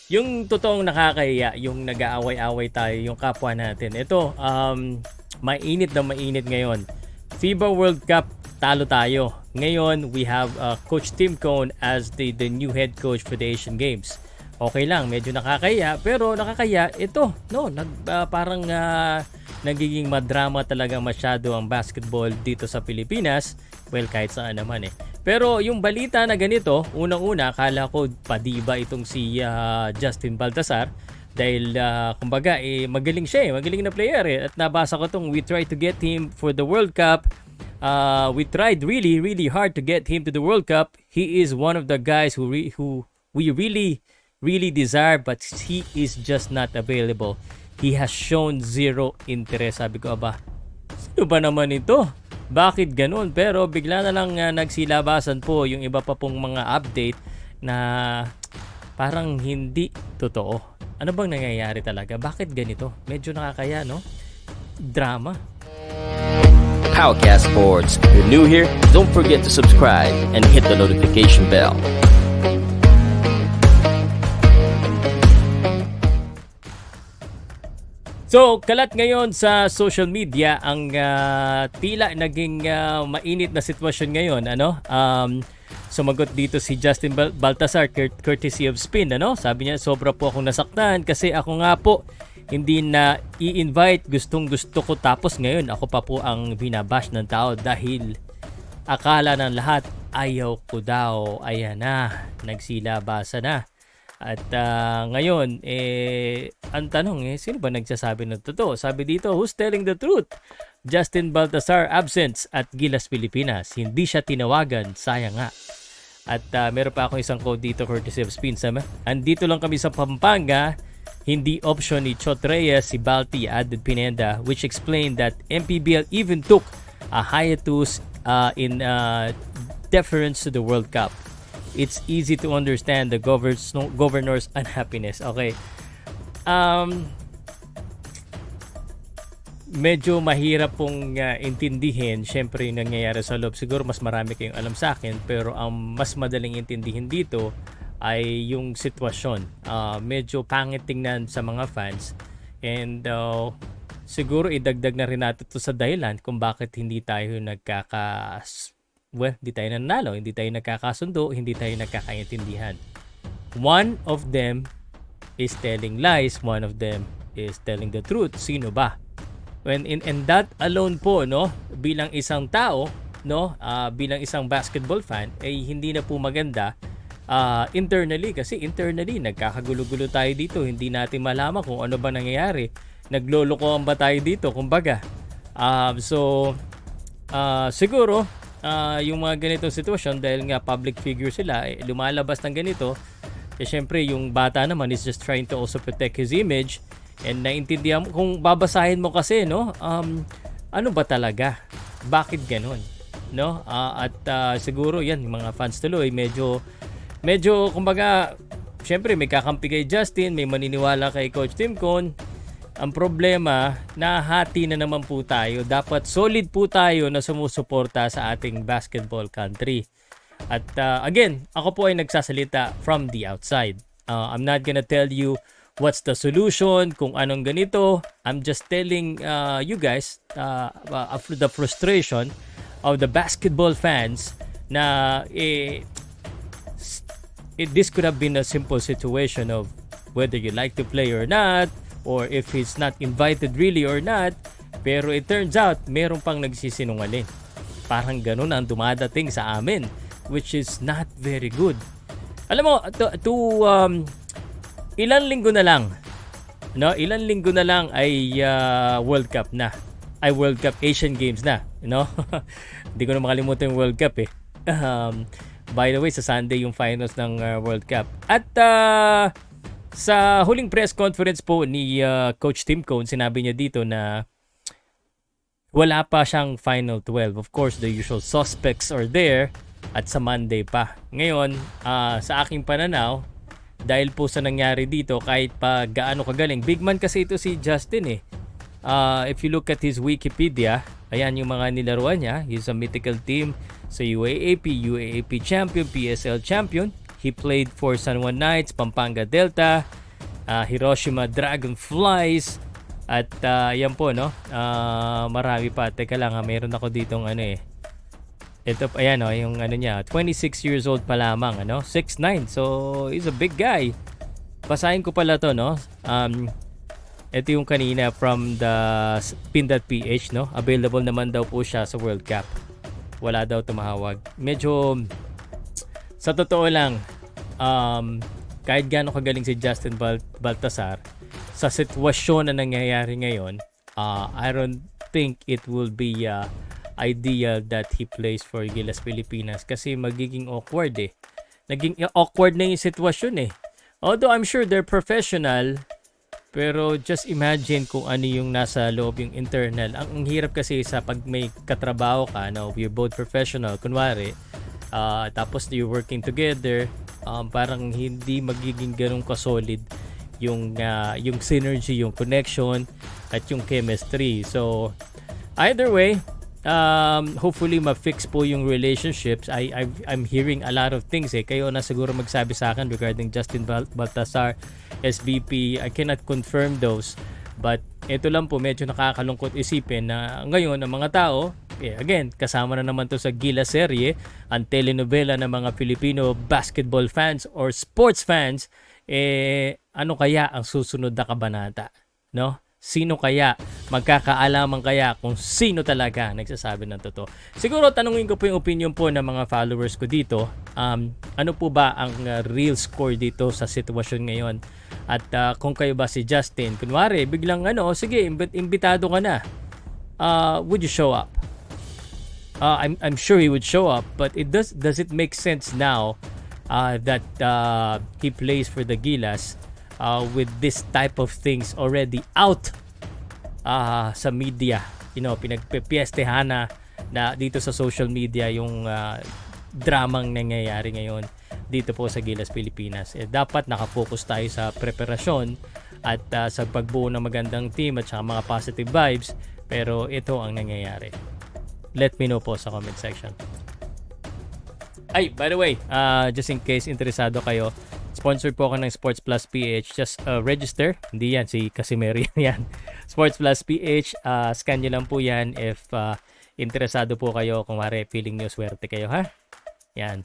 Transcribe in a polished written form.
Yung totoong nakakahiya, yung nag-aaway-away tayo, yung kapwa natin. Ito, mainit na mainit ngayon. FIBA World Cup, talo tayo. Ngayon, we have Coach Tim Cone as the new head coach for the Asian Games. Okay lang, medyo nakakahiya, pero nakakahiya, ito, no, parang nagiging madrama talaga masyado ang basketball dito sa Pilipinas. Well, kahit saan naman eh. Pero yung balita na ganito, unang-una, akala ko padiba itong si Justin Baltasar dahil kumbaga magaling siya magaling na player at nabasa ko itong we tried to get him for the World Cup. We tried really really hard to get him to the World Cup. He is one of the guys who we really desire, but he is just not available. He has shown zero interest. Sabi ko, aba, sino ba naman ito? Bakit ganun? Pero bigla na lang nagsilabasan po yung iba pa pong mga update na parang hindi totoo. Ano bang nangyayari talaga? Bakit ganito? Medyo nakakaya, no? Drama. Powercast Sports. If you're new here, don't forget to subscribe and hit the notification bell. So, kalat ngayon sa social media ang tila naging mainit na sitwasyon ngayon, sumagot dito si Justin Baltasar courtesy of Spin, Sabi niya, sobra po akong nasaktan kasi ako nga po hindi na i-invite, gustong-gusto ko tapos ngayon ako pa po ang binabash ng tao dahil akala ng lahat ayaw ko daw. Ayan na, nagsilabasa na. At ngayon, ang tanong sino ba nagsasabi ng totoo? Sabi dito, who's telling the truth? Justin Baltasar absence at Gilas Pilipinas. Hindi siya tinawagan, sayang nga. At meron pa akong isang quote dito, courtesy of Spin. Andito lang kami sa Pampanga, hindi option ni Chot Reyes, si Balti, added Pineda, which explained that MPBL even took a hiatus in deference to the World Cup. It's easy to understand the governor's unhappiness. Okay. Medyo mahirap pong intindihin. Siyempre yung nangyayari sa loob. Siguro mas marami kayong alam sa akin. Pero ang mas madaling intindihin dito ay yung sitwasyon. Medyo pangit tingnan sa mga fans. And siguro idagdag na rin natin ito sa dahilan kung bakit hindi tayo hindi tayo nanalo, hindi tayo nagkakasundo, hindi tayo nagkakaintindihan. One of them is telling lies, one of them is telling the truth. Sino ba? And that alone po, bilang isang tao, bilang isang basketball fan, ay hindi na po maganda internally kasi internally nagkakagulo-gulo tayo dito. Hindi natin malaman kung ano ba nangyayari. Naglolokohan ba tayo dito, kumbaga. Siguro yung mga ganitong sitwasyon dahil nga public figure sila, lumalabas ng ganito, syempre yung bata naman is just trying to also protect his image and naintindihan mo, kung babasahin mo kasi, ano ba talaga? Bakit ganun? Siguro yan, yung mga fans tuloy, medyo kumbaga, syempre may kakampi kay Justin, may maniniwala kay Coach Tim Cone. Ang problema, nahati na naman po tayo. Dapat solid po tayo na sumusuporta sa ating basketball country. At again, ako po ay nagsasalita from the outside. I'm not gonna tell you what's the solution, kung anong ganito. I'm just telling you guys the frustration of the basketball fans na this could have been a simple situation of whether you like to play or not, or if he's not invited really or not. Pero it turns out, meron pang nagsisinungaling. Parang ganun ang dumadating sa amin, which is not very good. Alam mo, ilan linggo na lang, ay World Cup na. Ay World Cup, Asian Games na, Hindi ko na makalimutan yung World Cup eh. By the way, sa Sunday yung finals ng World Cup. At sa huling press conference po ni Coach Tim Cone, sinabi niya dito na wala pa siyang final 12. Of course, the usual suspects are there at sa Monday pa. Ngayon, sa aking pananaw, dahil po sa nangyari dito, kahit pa gaano kagaling, big man kasi ito si Justin eh. If you look at his Wikipedia, ayan yung mga nilaruan niya. He's a mythical team sa UAAP champion, PSL champion. He played for San Juan Knights, Pampanga Delta, Hiroshima Dragonflies, at yan po, no? Marami pa. Teka lang, mayroon ako ditong ano eh. Ito, ayan o, yung ano niya, 26 years old pa lamang, ano? 6'9", so he's a big guy. Basahin ko pala to, no? Ito yung kanina from the Pin.ph, no? Available naman daw po siya sa World Cup. Wala daw tumahawag. Medyo, sa totoo lang, kahit gaano kagaling si Justin Baltasar, sa sitwasyon na nangyayari ngayon, I don't think it will be ideal that he plays for Gilas Pilipinas kasi magiging awkward eh. Naging awkward na yung sitwasyon eh. Although I'm sure they're professional, pero just imagine kung ano yung nasa loob yung internal. Ang hirap kasi sa pag may katrabaho ka, no, you're both professional, kunwari, tapos you're working together, parang hindi magiging ganun ka-solid yung synergy, yung connection, at yung chemistry. So, either way, hopefully ma-fix po yung relationships. I'm hearing a lot of things eh. Kayo na siguro magsabi sa akin regarding Justin Baltasar, SBP. I cannot confirm those. But ito lang po, medyo nakakalungkot isipin na ngayon ang mga tao, again, kasama na naman to sa Gilas serye, ang telenovela ng mga Filipino basketball fans or sports fans, ano kaya ang susunod na kabanata? No? Sino kaya? Magkakaalaman kaya kung sino talaga nagsasabi ng totoo? Siguro tanungin ko po yung opinion po ng mga followers ko dito. Ano po ba ang real score dito sa sitwasyon ngayon? At kung kayo ba si Justin, kunwari, biglang sige, imbitado ka na. Would you show up? I'm sure he would show up, but does it make sense now that he plays for the Gilas with this type of things already out sa media? Pinagpipiestehan na dito sa social media yung dramang nangyayari ngayon dito po sa Gilas Pilipinas. Dapat nakafocus tayo sa preparasyon at sa pagbuo ng magandang team at saka mga positive vibes, pero ito ang nangyayari. Let me know po sa comment section. Ay, by the way, just in case interesado kayo, sponsored po ako ng Sports Plus PH. Just register. Hindi yan, si Casimero yan. Sports Plus PH, scan nyo lang po yan if interesado po kayo. Kung wari, feeling nyo swerte kayo, ha? Yan.